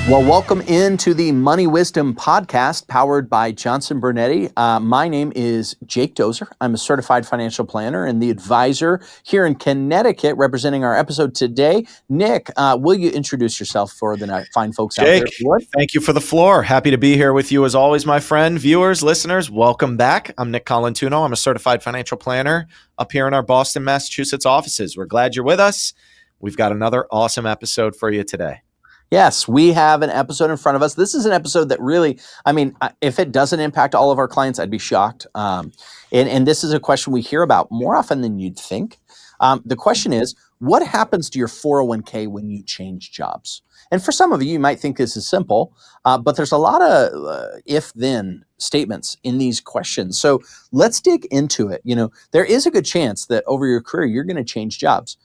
Well, welcome into the Money Wisdom podcast powered by Johnson Brunetti. My name is Jake Dozer. I'm a certified financial planner and the advisor here in Connecticut representing our episode today. Nick, will you introduce yourself for the fine folks out there? Jake, thank you for the floor. Happy to be here with you as always, my friend. Viewers, listeners, welcome back. I'm Nick Colantuono. I'm a certified financial planner up here in our Boston, Massachusetts offices. We're glad you're with us. We've got another awesome episode for you today. Yes, we have an episode in front of us. This is an episode that really, if it doesn't impact all of our clients, I'd be shocked. And this is a question we hear about more often than you'd think. The question is, what happens to your 401k when you change jobs? And for some of you, you might think this is simple, but there's a lot of if-then statements in these questions. So let's dig into it. There is a good chance that over your career, you're going to change jobs.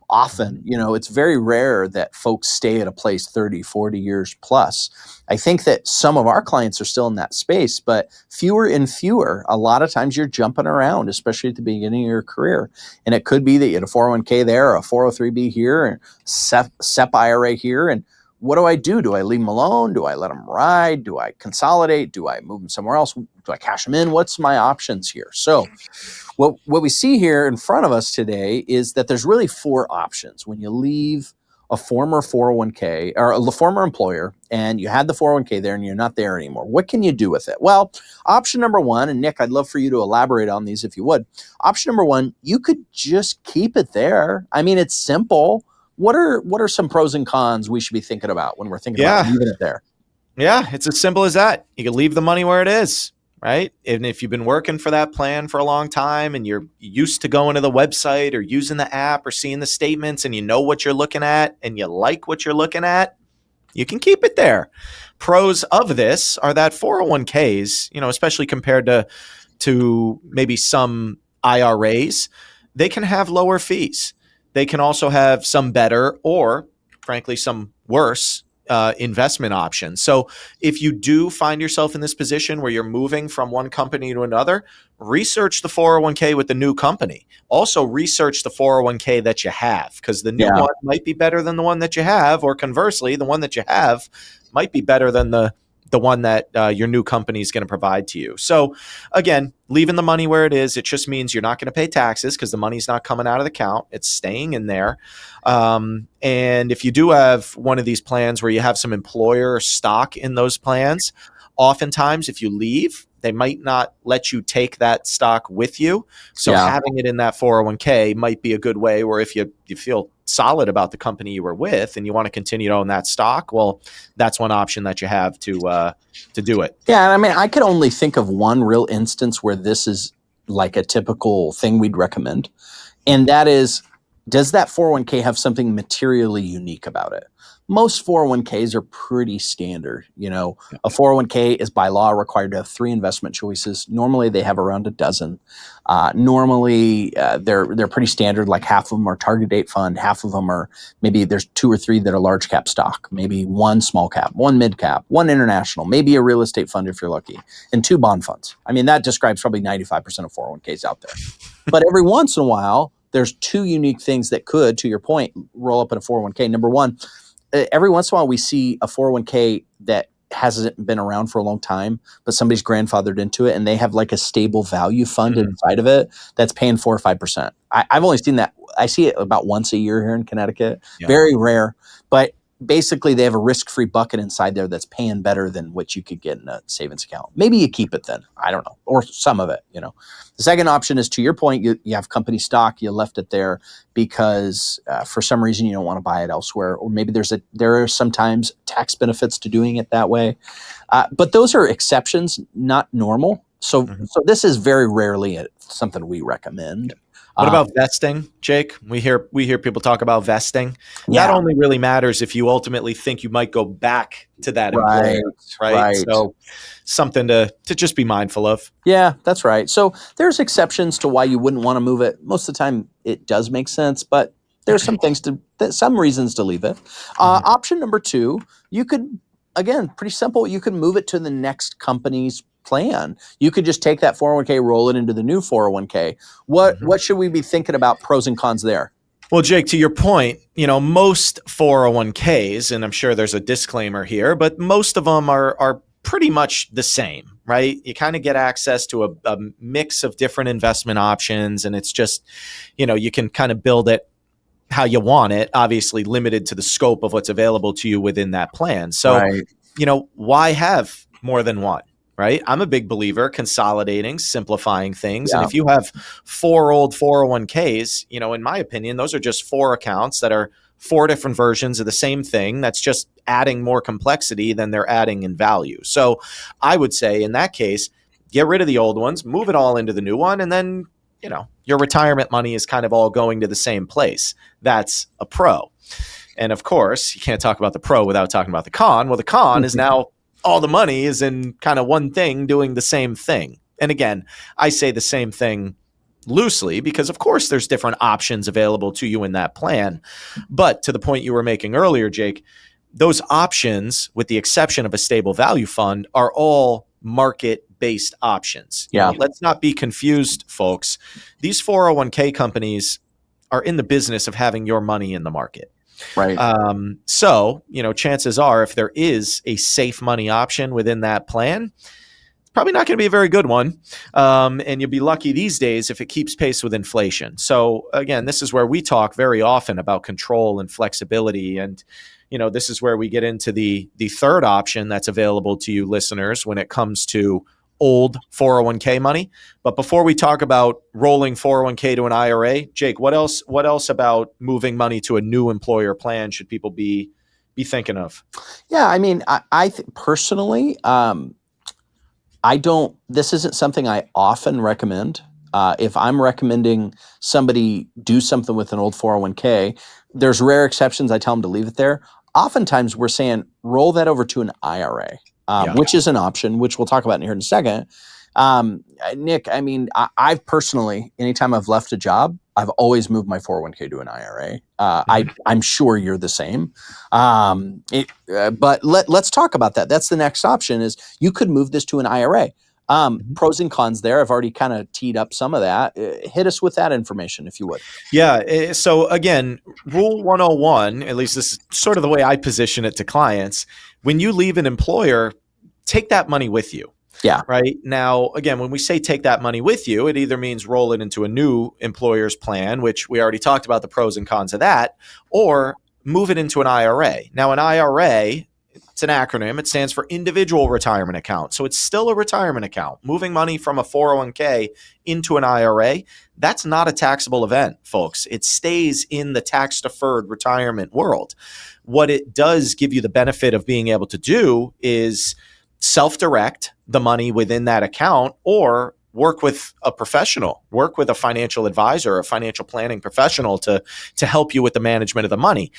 Often, it's very rare that folks stay at a place 30, 40 years plus. I think that some of our clients are still in that space, but fewer and fewer. A lot of times you're jumping around, especially at the beginning of your career. And it could be that you had a 401k there, a 403b here, and SEP IRA here. And what do I do? Do I leave them alone? Do I let them ride? Do I consolidate? Do I move them somewhere else? Do I cash them in? What's my options here? So what we see here in front of us today is that there's really four options. When you leave a former 401k or a former employer and you had the 401k there and you're not there anymore, what can you do with it? Well, option number one, and Nick, I'd love for you to elaborate on these if you would. Option number one, you could just keep it there. I mean, it's simple. What are some pros and cons we should be thinking about when we're thinking about leaving it there? Yeah, it's as simple as that. You can leave the money where it is, right? And if you've been working for that plan for a long time and you're used to going to the website or using the app or seeing the statements and you know what you're looking at and you like what you're looking at, you can keep it there. Pros of this are that 401ks, especially compared to maybe some IRAs, they can have lower fees. They can also have some better or, frankly, some worse investment options. So if you do find yourself in this position where you're moving from one company to another, research the 401k with the new company. Also research the 401k that you have, because the new one might be better than the one that you have, or conversely, the one that you have might be better than the one that your new company is going to provide to you. So again, leaving the money where it is, it just means you're not going to pay taxes because the money's not coming out of the account. It's staying in there. And if you do have one of these plans where you have some employer stock in those plans, oftentimes if you leave, they might not let you take that stock with you. So having it in that 401k might be a good way where if you feel solid about the company you were with and you want to continue to own that stock, well, that's one option that you have to do it. Yeah, I mean, I could only think of one real instance where this is like a typical thing we'd recommend. And that is, does that 401k have something materially unique about it? Most 401ks are pretty standard. A 401k is by law required to have 3 investment choices. Normally they have around a dozen. Normally they're pretty standard. Like half of them are target date fund. Half of them are maybe there's 2 or 3 that are large cap stock, maybe 1 small cap, 1 mid cap, 1 international, maybe a real estate fund if you're lucky, and 2 bond funds. I mean, that describes probably 95% of 401ks out there. But every once in a while, there's 2 unique things that could, to your point, roll up in a 401k. Number one, every once in a while we see a 401k that hasn't been around for a long time, but somebody's grandfathered into it and they have like a stable value fund inside of it that's paying 4 or 5%. I've only seen that. I see it about once a year here in Connecticut. Yeah. Very rare, but basically they have a risk-free bucket inside there that's paying better than what you could get in a savings account. Maybe you keep it then. I don't know. Or some of it, The second option is, to your point, you have company stock, you left it there because for some reason you don't want to buy it elsewhere. Or maybe there are sometimes tax benefits to doing it that way. But those are exceptions, not normal. So this is very rarely something we recommend. What about vesting, Jake? We hear people talk about vesting. Yeah. That only really matters if you ultimately think you might go back to that employer, right? So something to just be mindful of. Yeah, that's right. So there's exceptions to why you wouldn't want to move it. Most of the time it does make sense, but there's some reasons to leave it. Option number 2, you could, again, pretty simple, you could move it to the next company's plan. You could just take that 401k, roll it into the new 401k. What should we be thinking about pros and cons there? Well, Jake, to your point, most 401ks, and I'm sure there's a disclaimer here, but most of them are pretty much the same, right? You kind of get access to a mix of different investment options, and it's just, you can kind of build it how you want it, obviously limited to the scope of what's available to you within that plan. So, Right. why have more than one? Right. I'm a big believer consolidating, simplifying things. And Yeah. if you have four old 401ks, in my opinion, those are just four accounts that are four different versions of the same thing. That's just adding more complexity than they're adding in value. So I would say in that case, get rid of the old ones, move it all into the new one, and then, your retirement money is kind of all going to the same place. That's a pro. And of course, you can't talk about the pro without talking about the con. Well, the con is now all the money is in kind of one thing doing the same thing. And again, I say the same thing loosely because, of course, there's different options available to you in that plan. But to the point you were making earlier, Jake, those options, with the exception of a stable value fund, are all market-based options. Yeah. Let's not be confused, folks. These 401k companies are in the business of having your money in the market. Right. So, chances are if there is a safe money option within that plan, it's probably not going to be a very good one. And you'll be lucky these days if it keeps pace with inflation. So again, this is where we talk very often about control and flexibility. And, this is where we get into the third option that's available to you listeners when it comes to old 401k money. But before we talk about rolling 401k to an IRA, Jake, what else about moving money to a new employer plan should people be thinking of? Yeah. I mean, personally, this isn't something I often recommend. If I'm recommending somebody do something with an old 401k, there's rare exceptions. I tell them to leave it there. Oftentimes we're saying roll that over to an IRA. Which is an option, which we'll talk about in here in a second. Nick, I mean, I've personally, anytime I've left a job, I've always moved my 401k to an IRA. I'm sure you're the same. But let's talk about that. That's the next option is you could move this to an IRA. Pros and cons there. I've already kind of teed up some of that. Hit us with that information, if you would. Yeah. So again, Rule 101, at least this is sort of the way I position it to clients. When you leave an employer, take that money with you. Yeah. Right. Now, again, when we say take that money with you, it either means roll it into a new employer's plan, which we already talked about the pros and cons of that, or move it into an IRA. Now, an IRA, it's an acronym. It stands for individual retirement account. So it's still a retirement account. Moving money from a 401k into an IRA, that's not a taxable event, folks. It stays in the tax-deferred retirement world. What it does give you the benefit of being able to do is self-direct the money within that account or work with a professional, work with a financial advisor, a financial planning professional to help you with the management of the money.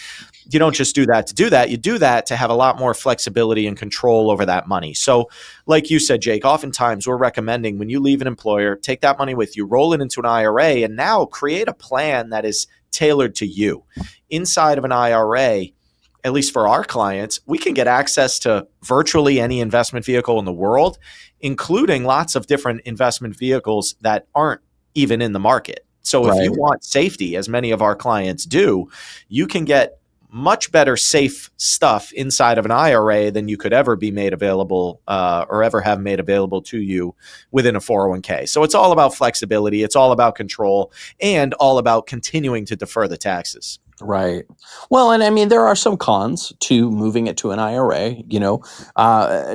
You don't just do that to do that. You do that to have a lot more flexibility and control over that money. So like you said, Jake, oftentimes we're recommending when you leave an employer, take that money with you, roll it into an IRA, and now create a plan that is tailored to you. Inside of an IRA, at least for our clients, we can get access to virtually any investment vehicle in the world, including lots of different investment vehicles that aren't even in the market. So if you want safety, as many of our clients do, you can get much better safe stuff inside of an IRA than you could ever be made available or ever have made available to you within a 401k. So it's all about flexibility. It's all about control and all about continuing to defer the taxes. Right. Well, and I mean, there are some cons to moving it to an IRA.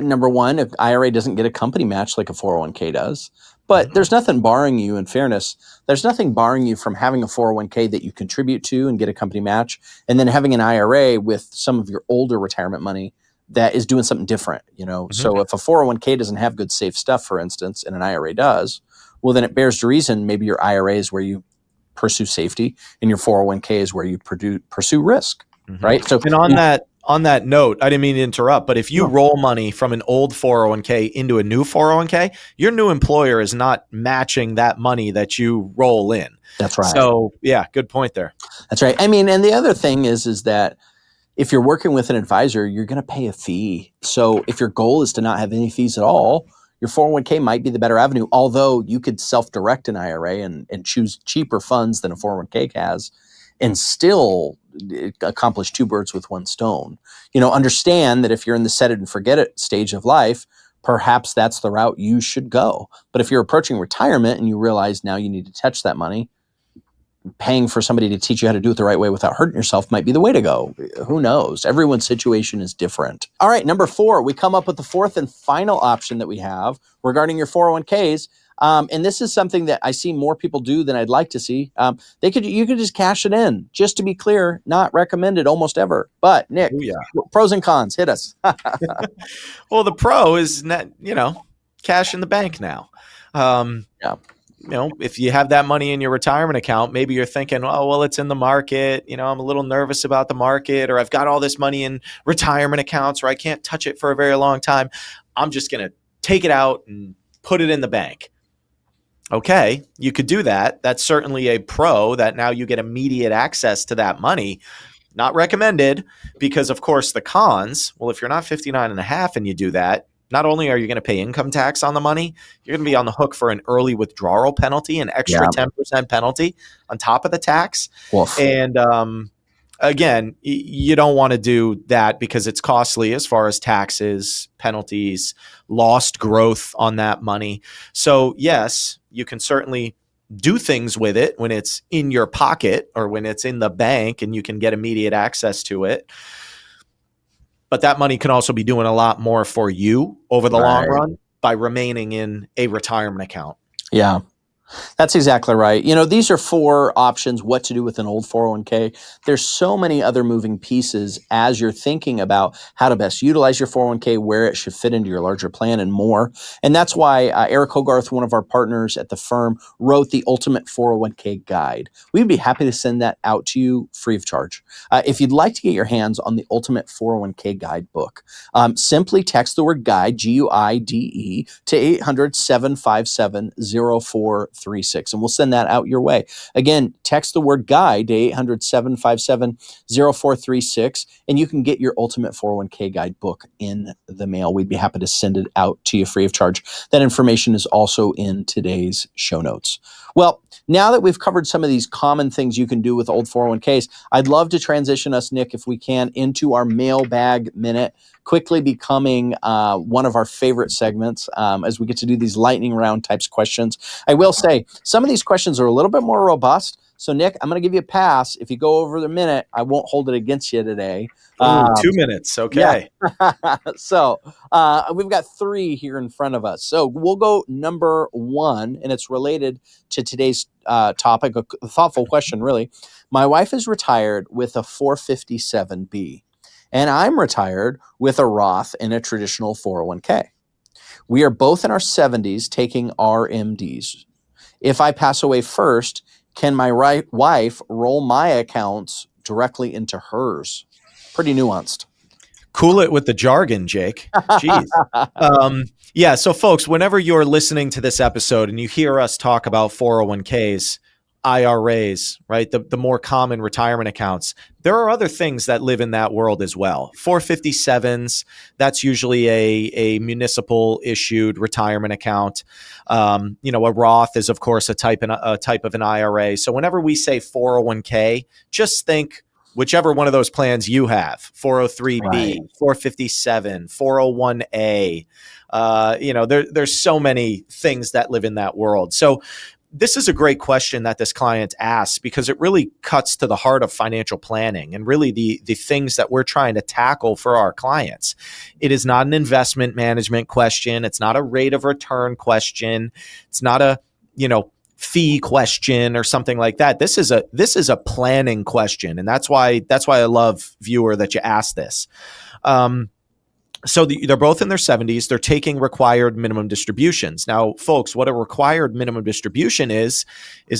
Number one, if IRA doesn't get a company match like a 401k does, but there's nothing barring you, in fairness, there's nothing barring you from having a 401k that you contribute to and get a company match, and then having an IRA with some of your older retirement money that is doing something different, So if a 401k doesn't have good safe stuff, for instance, and an IRA does, well, then it bears to reason maybe your IRA is where you pursue safety and your 401k is where you pursue risk, right? So, and on that note, I didn't mean to interrupt, but if you roll money from an old 401k into a new 401k, your new employer is not matching that money that you roll in. That's right. So yeah, good point there. That's right. I mean, and the other thing is that if you're working with an advisor, you're going to pay a fee. So if your goal is to not have any fees at all, your 401k might be the better avenue, although you could self-direct an IRA and choose cheaper funds than a 401k has. and still accomplish two birds with one stone. Understand that if you're in the set it and forget it stage of life, perhaps that's the route you should go. But if you're approaching retirement and you realize now you need to touch that money, paying for somebody to teach you how to do it the right way without hurting yourself might be the way to go. Who knows? Everyone's situation is different. All right, number 4, we come up with the fourth and final option that we have regarding your 401ks. And this is something that I see more people do than I'd like to see. You could just cash it in. Just to be clear, not recommended almost ever. But Nick, pros and cons, hit us. Well, the pro is not, cash in the bank now. If you have that money in your retirement account, maybe you're thinking, oh, well, it's in the market. I'm a little nervous about the market, or I've got all this money in retirement accounts, or I can't touch it for a very long time. I'm just going to take it out and put it in the bank. Okay, you could do that. That's certainly a pro, that now you get immediate access to that money. Not recommended, because of course the cons, well, if you're not 59 and a half and you do that, not only are you going to pay income tax on the money, you're going to be on the hook for an early withdrawal penalty, an extra 10% penalty on top of the tax. Woof. And again, you don't want to do that because it's costly as far as taxes, penalties, lost growth on that money. So yes, you can certainly do things with it when it's in your pocket or when it's in the bank and you can get immediate access to it. But that money can also be doing a lot more for you over the long run by remaining in a retirement account. Yeah. That's exactly right. These are 4 options, what to do with an old 401k. There's so many other moving pieces as you're thinking about how to best utilize your 401k, where it should fit into your larger plan, and more. And that's why Eric Hogarth, one of our partners at the firm, wrote the Ultimate 401k Guide. We'd be happy to send that out to you free of charge. If you'd like to get your hands on the Ultimate 401k Guide book, simply text the word guide, GUIDE, to 800-757-0436, and we'll send that out your way. Again, text the word guide to 800-757-0436, and you can get your Ultimate 401k Guide book in the mail. We'd be happy to send it out to you free of charge. That information is also in today's show notes. Well, now that we've covered some of these common things you can do with old 401ks, I'd love to transition us, Nick, if we can, into our mailbag minute, quickly becoming one of our favorite segments as we get to do these lightning round types of questions. I will say some of these questions are a little bit more robust. So, Nick, I'm going to give you a pass. If you go over the minute, I won't hold it against you today. 2 minutes. Okay. Yeah. So we've got 3 here in front of us. So we'll go number 1, and it's related to today's topic, a thoughtful question, really. My wife is retired with a 457B, and I'm retired with a Roth and a traditional 401k. We are both in our 70s taking RMDs. If I pass away first, can my wife roll my accounts directly into hers? Pretty nuanced. Cool it with the jargon, Jake. Jeez. Yeah. So folks, whenever you're listening to this episode and you hear us talk about 401ks, IRAs, right? The more common retirement accounts, there are other things that live in that world as well. 457s, that's usually a municipal issued retirement account. A Roth is of course a type of an IRA. So whenever we say 401k, just think whichever one of those plans you have, 403B, right, 457, 401A. There's so many things that live in that world. So this is a great question that this client asks because it really cuts to the heart of financial planning and really the things that we're trying to tackle for our clients. It is not an investment management question. It's not a rate of return question. It's not a, fee question or something like that. This is a planning question. And that's why I love, viewer, that you asked this. So they're both in their 70s. They're taking required minimum distributions. Now, folks, what a required minimum distribution is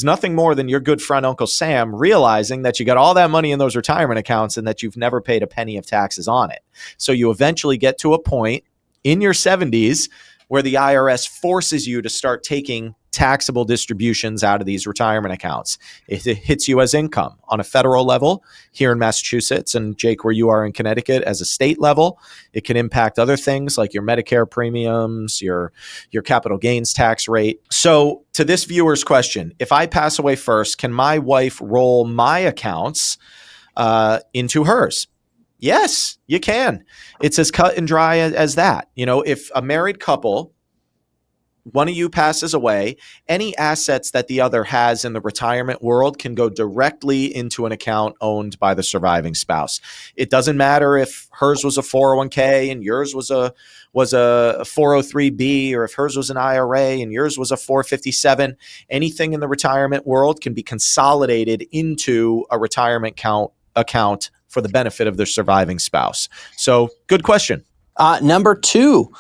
nothing more than your good friend Uncle Sam realizing that you got all that money in those retirement accounts and that you've never paid a penny of taxes on it. So you eventually get to a point in your 70s where the IRS forces you to start taking taxable distributions out of these retirement accounts. It hits you as income on a federal level here in Massachusetts, and Jake, where you are in Connecticut, as a state level. It can impact other things like your Medicare premiums, your capital gains tax rate. So to this viewer's question, if I pass away first, can my wife roll my accounts into hers? Yes, you can. It's as cut and dry as that. If a married couple, one of you passes away, any assets that the other has in the retirement world can go directly into an account owned by the surviving spouse. It doesn't matter if hers was a 401k and yours was a 403b, or if hers was an IRA and yours was a 457. Anything in the retirement world can be consolidated into a retirement account for the benefit of their surviving spouse. So, good question. Number two,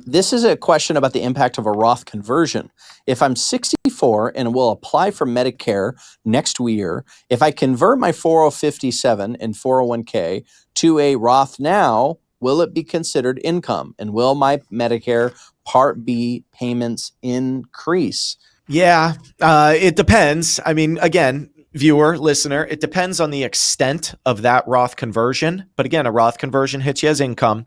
this is a question about the impact of a Roth conversion. If I'm 64 and will apply for Medicare next year, if I convert my 4057 and 401k to a Roth now, will it be considered income? And will my Medicare Part B payments increase? Yeah, it depends. I mean, again, viewer, listener, it depends on the extent of that Roth conversion. But again, a Roth conversion hits you as income.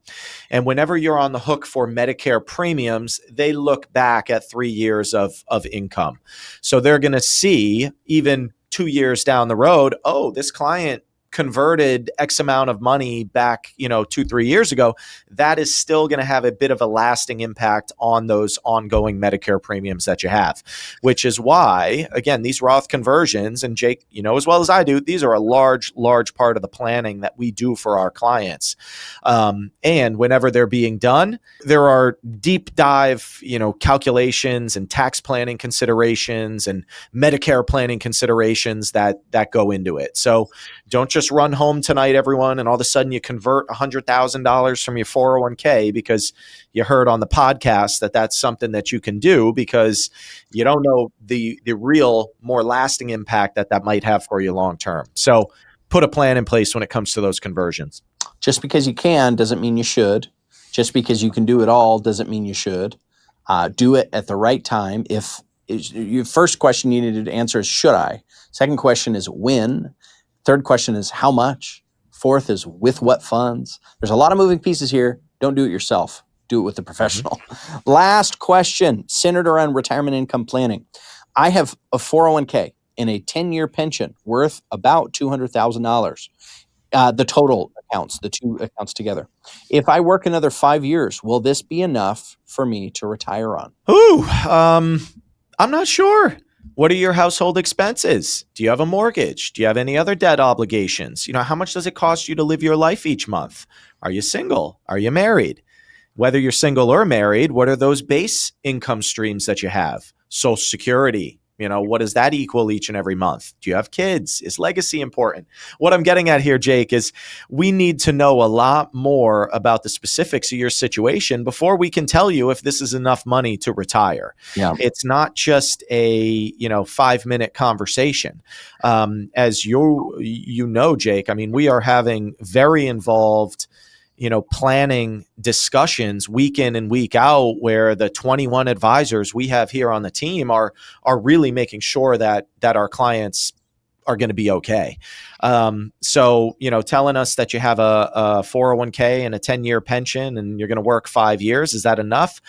And whenever you're on the hook for Medicare premiums, they look back at 3 years of income. So they're going to see, even 2 years down the road, oh, this client converted X amount of money back, 2-3 years ago. That is still going to have a bit of a lasting impact on those ongoing Medicare premiums that you have, which is why, again, these Roth conversions, and Jake, as well as I do, these are a large part of the planning that we do for our clients. And whenever they're being done, there are deep dive, calculations and tax planning considerations and Medicare planning considerations that go into it. So don't just run home tonight, everyone, and all of a sudden you convert $100,000 from your 401k because you heard on the podcast that that's something that you can do, because you don't know the real, more lasting impact that might have for you long term. So put a plan in place when it comes to those conversions. Just because you can doesn't mean you should. Just because you can do it all doesn't mean you should. Do it at the right time. If your first question you needed to answer is should I? Second question is when. Third question is how much. Fourth is with what funds. There's a lot of moving pieces here. Don't do it yourself. Do it with a professional. Last question, centered around retirement income planning. I have a 401k and a 10-year pension worth about $200,000. The total accounts, the two accounts together. If I work another 5 years, will this be enough for me to retire on? I'm not sure. What are your household expenses? Do you have a mortgage? Do you have any other debt obligations? How much does it cost you to live your life each month? Are you single? Are you married? Whether you're single or married, what are those base income streams that you have? Social Security, what does that equal each and every month? Do you have kids? Is legacy important? What I'm getting at here, Jake, is we need to know a lot more about the specifics of your situation before we can tell you if this is enough money to retire. Yeah. It's not just a 5-minute conversation. As you know, Jake, I mean, we are having very involved planning discussions week in and week out, where the 21 advisors we have here on the team are really making sure that our clients are going to be okay. So, telling us that you have a 401k and a 10-year pension and you're going to work 5 years, is that enough?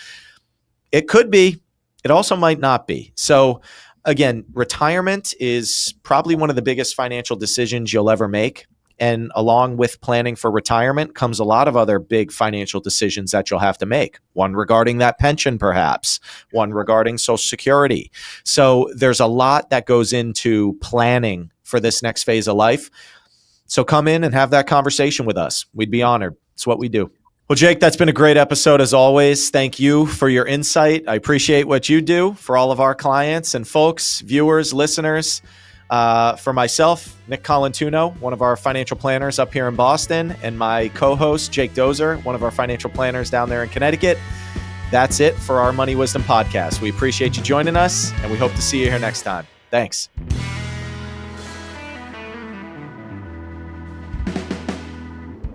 It could be. It also might not be. So again, retirement is probably one of the biggest financial decisions you'll ever make. And along with planning for retirement comes a lot of other big financial decisions that you'll have to make. One regarding that pension, perhaps. One regarding Social Security. So there's a lot that goes into planning for this next phase of life. So come in and have that conversation with us. We'd be honored. It's what we do. Well, Jake, that's been a great episode as always. Thank you for your insight. I appreciate what you do for all of our clients and folks, viewers, listeners. For myself, Nick Colantuono, one of our financial planners up here in Boston, and my co-host, Jake Dozer, one of our financial planners down there in Connecticut. That's it for our Money Wisdom podcast. We appreciate you joining us, and we hope to see you here next time. Thanks.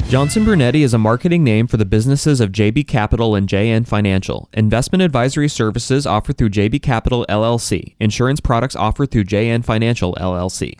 Johnson Brunetti is a marketing name for the businesses of JB Capital and JN Financial. Investment advisory services offered through JB Capital LLC. Insurance products offered through JN Financial LLC.